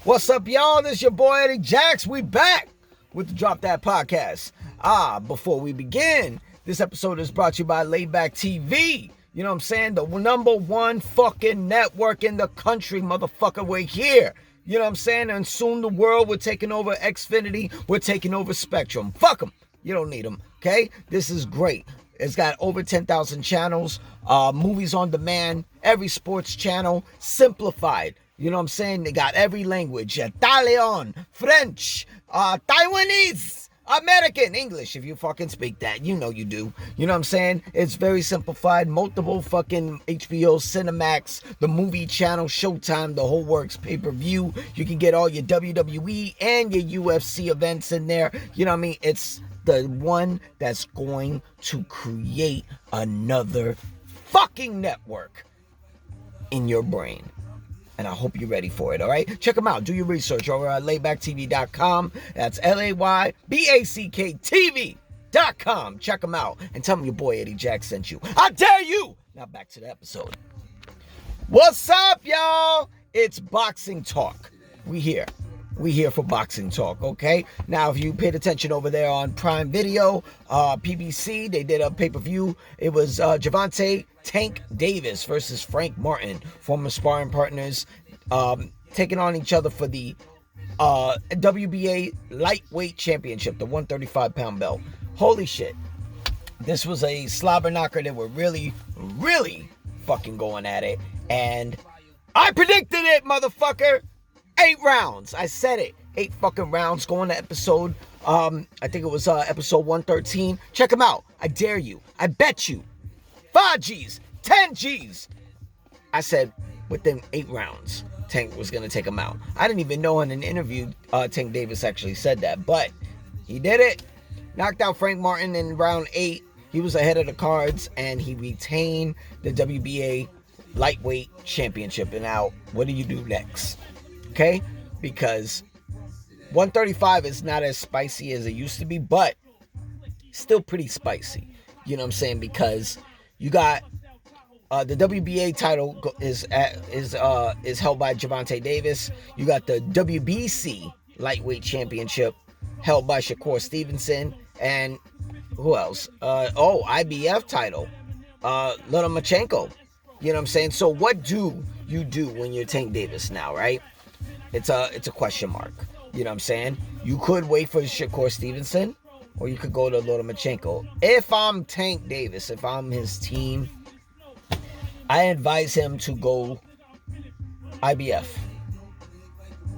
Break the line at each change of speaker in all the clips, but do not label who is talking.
What's up, y'all? This your boy Eddie Jax. We back with the Drop That Podcast. Before we begin, this episode is brought to you by Laidback TV. You know what I'm saying? The number one fucking network in the country, motherfucker. We're here. You know what I'm saying? And soon the world, we're taking over Xfinity. We're taking over Spectrum. Fuck them. You don't need them, okay? This is great. It's got over 10,000 channels, movies on demand, every sports channel, simplified. You know what I'm saying? They got every language, Italian, French, Taiwanese, American, English, if you fucking speak that. You know you do. You know what I'm saying? It's very simplified. Multiple fucking HBO, Cinemax, the movie channel, Showtime, the whole works, pay-per-view. You can get all your WWE and your UFC events in there. You know what I mean? It's the one that's going to create another fucking network in your brain. And I hope you're ready for it, all right? Check them out. Do your research over at layback.tv.com. That's LAYBACK.TV.com. Check them out. And tell them your boy Eddie Jax sent you. I dare you! Now back to the episode. What's up, y'all? It's Boxing Talk. We here for Boxing Talk, okay? Now, if you paid attention over there on Prime Video, PBC, they did a pay-per-view. It was Gervonta Tank Davis versus Frank Martin, former sparring partners, taking on each other for the WBA Lightweight Championship, the 135-pound belt. Holy shit. This was a slobber knocker. They were really, really fucking going at it. And I predicted it, motherfucker! 8 rounds. I said it. 8 fucking rounds going to episode, I think it was episode 113. Check them out. I dare you. I bet you. 5 G's. 10 G's. I said within 8 rounds, Tank was going to take him out. I didn't even know in an interview Tank Davis actually said that, but he did it. Knocked out Frank Martin in round 8. He was ahead of the cards, and he retained the WBA Lightweight Championship. And now, what do you do next? Okay, because 135 is not as spicy as it used to be, but still pretty spicy. You know what I'm saying? Because you got the WBA title is held by Gervonta Davis. You got the WBC Lightweight Championship held by Shakur Stevenson, and who else? IBF title, Lomachenko. You know what I'm saying? So what do you do when you're Tank Davis now, right? It's a question mark. You know what I'm saying? You could wait for Shakur Stevenson, or you could go to Lomachenko. If I'm Tank Davis, if I'm his team, I advise him to go IBF.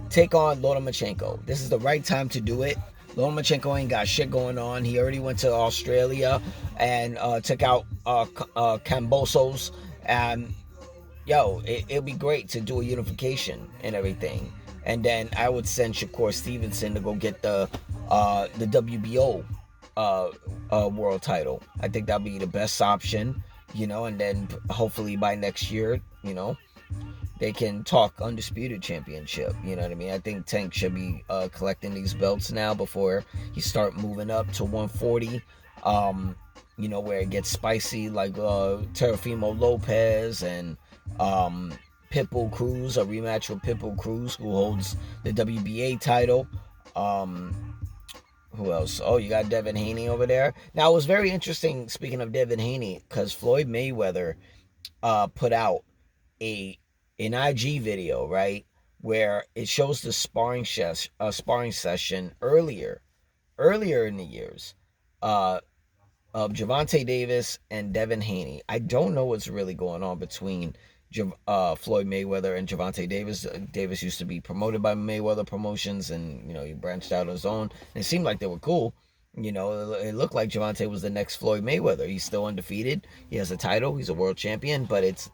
Take on Lomachenko. This is the right time to do it. Lomachenko ain't got shit going on. He already went to Australia and took out Kambosos. And it'd be great to do a unification and everything. And then I would send Shakur Stevenson to go get the WBO world title. I think that'd be the best option, and then hopefully by next year, they can talk undisputed championship. You know what I mean? I think Tank should be collecting these belts now before he start moving up to 140. Where it gets spicy, like Teofimo Lopez and Pitbull Cruz, a rematch with Pitbull Cruz, who holds the WBA title. Who else? Oh, you got Devin Haney over there. Now, it was very interesting, speaking of Devin Haney, because Floyd Mayweather put out an IG video, right, where it shows the sparring session earlier in the years of Gervonta Davis and Devin Haney. I don't know what's really going on between Floyd Mayweather and Gervonta Davis. Davis used to be promoted by Mayweather Promotions, and he branched out on his own. And it seemed like they were cool. It looked like Gervonta was the next Floyd Mayweather. He's still undefeated. He has a title. He's a world champion, but he's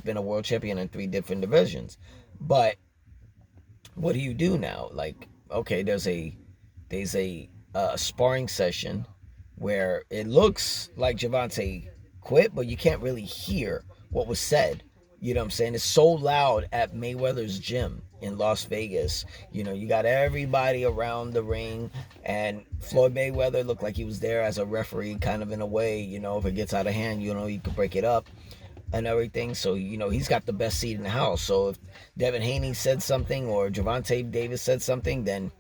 been a world champion in 3 different divisions. But what do you do now? Like, okay, there's a sparring session where it looks like Gervonta quit, but you can't really hear what was said. You know what I'm saying? It's so loud at Mayweather's gym in Las Vegas. You got everybody around the ring, and Floyd Mayweather looked like he was there as a referee, kind of in a way. If it gets out of hand, you could break it up. and everything. So, he's got the best seat in the house. So if Devin Haney said something or Gervonta Davis said something, then,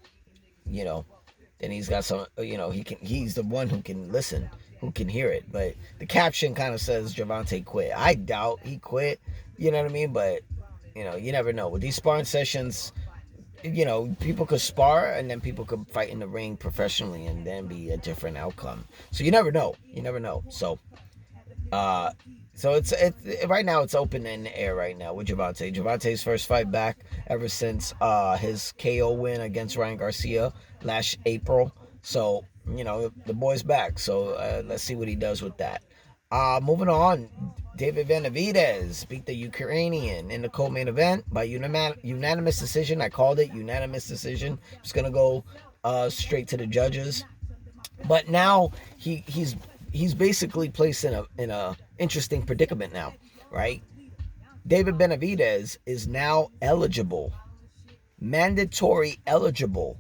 then he's got some, he's the one who can listen, who can hear it. But the caption kind of says Gervonta quit. I doubt he quit, you know what I mean? But, you never know. With these sparring sessions, people could spar and then people could fight in the ring professionally and then be a different outcome. So you never know. So, it's right now it's open in the air right now with Gervonta. Gervonta's first fight back ever since his KO win against Ryan Garcia last April. So, the boy's back. So let's see what he does with that. Moving on, David Benavidez beat the Ukrainian in the co-main event by unanimous decision. I called it unanimous decision. It's gonna go straight to the judges, but now he's basically placed in a interesting predicament now, right? David Benavidez is now mandatory eligible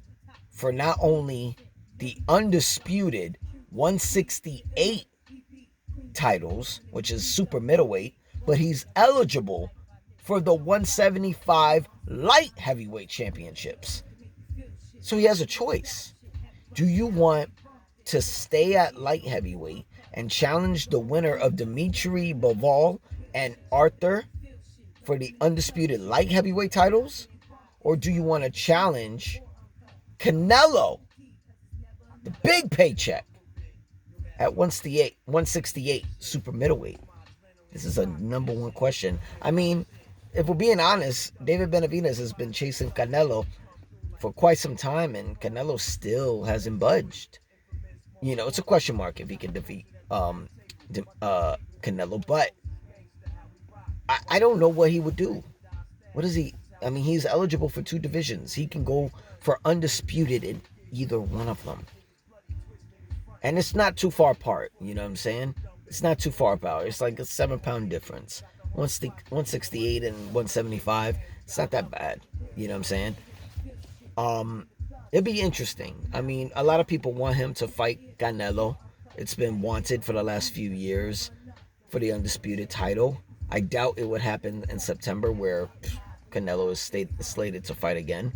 for not only the undisputed 168 titles, which is super middleweight, but he's eligible for the 175 light heavyweight championships. So he has a choice. Do you want to stay at light heavyweight and challenge the winner of Dimitri Bivol and Arthur for the undisputed light heavyweight titles? Or do you want to challenge Canelo, the big paycheck, at 168 super middleweight? This is a number one question. I mean, if we're being honest, David Benavidez has been chasing Canelo for quite some time, and Canelo still hasn't budged. It's a question mark if he can defeat Canelo, but I don't know what he would do. What is he? I mean, he's eligible for 2 divisions. He can go for undisputed in either one of them. And it's not too far apart, you know what I'm saying? It's not too far apart. It's like a 7-pound difference. 168 and 175. It's not that bad, you know what I'm saying? It'd be interesting. I mean, a lot of people want him to fight Canelo. It's been wanted for the last few years for the undisputed title. I doubt it would happen in September, where Canelo is slated to fight again.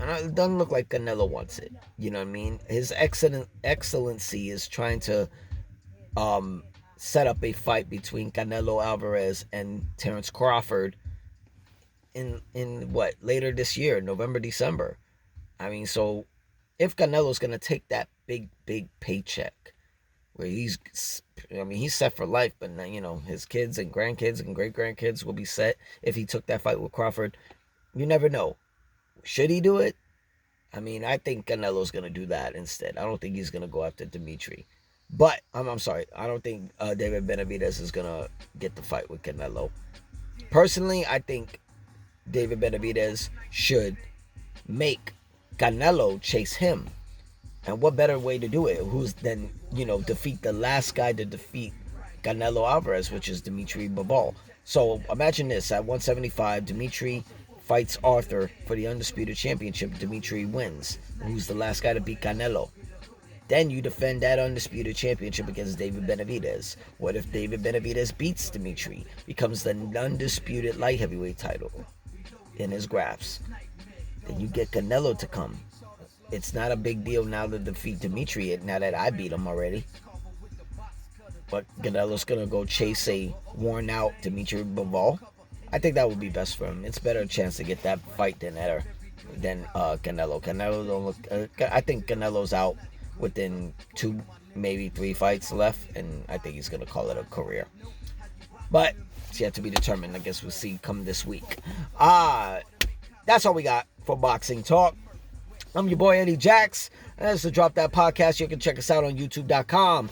And it doesn't look like Canelo wants it. You know what I mean? His excellency is trying to set up a fight between Canelo Alvarez and Terence Crawford in later this year, November, December. I mean, so if Canelo's going to take that big paycheck, where he's set for life, but his kids and grandkids and great-grandkids will be set if he took that fight with Crawford. You never know. Should he do it? I mean, I think Canelo's going to do that instead. I don't think he's going to go after Dimitri. But, I'm sorry, I don't think David Benavidez is going to get the fight with Canelo. Personally, I think David Benavidez should make Canelo chase him. And what better way to do it? Who's then, defeat the last guy to defeat Canelo Alvarez, which is Dimitri Bivol. So imagine this: at 175, Dimitri fights Arthur for the undisputed championship. Dimitri wins. Who's the last guy to beat Canelo? Then you defend that undisputed championship against David Benavidez. What if David Benavidez beats Dimitri, becomes the undisputed light heavyweight title in his grasp? Then you get Canelo to come. It's not a big deal now to defeat Dimitri, now that I beat him already. But Canelo's going to go chase a worn-out Dimitri Bivol. I think that would be best for him. It's better chance to get that fight than Canelo. Canelo don't look. I think Canelo's out within 2, maybe 3 fights left, and I think he's going to call it a career. But it's yet to be determined. I guess we'll see come this week. That's all we got for Boxing Talk. I'm your boy Eddie Jax. That's the Drop That Podcast. You can check us out on youtube.com/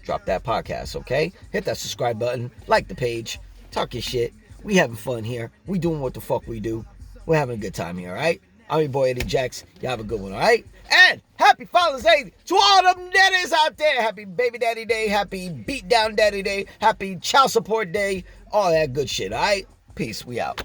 Drop That Podcast, okay? Hit that subscribe button, like the page, talk your shit. We having fun here. We doing what the fuck we do. We're having a good time here, all right? I'm your boy Eddie Jax. You have a good one, all right? And happy Father's Day to all them daddies out there. Happy Baby Daddy Day. Happy Beat Down Daddy Day. Happy Child Support Day. All that good shit, all right? Peace. We out.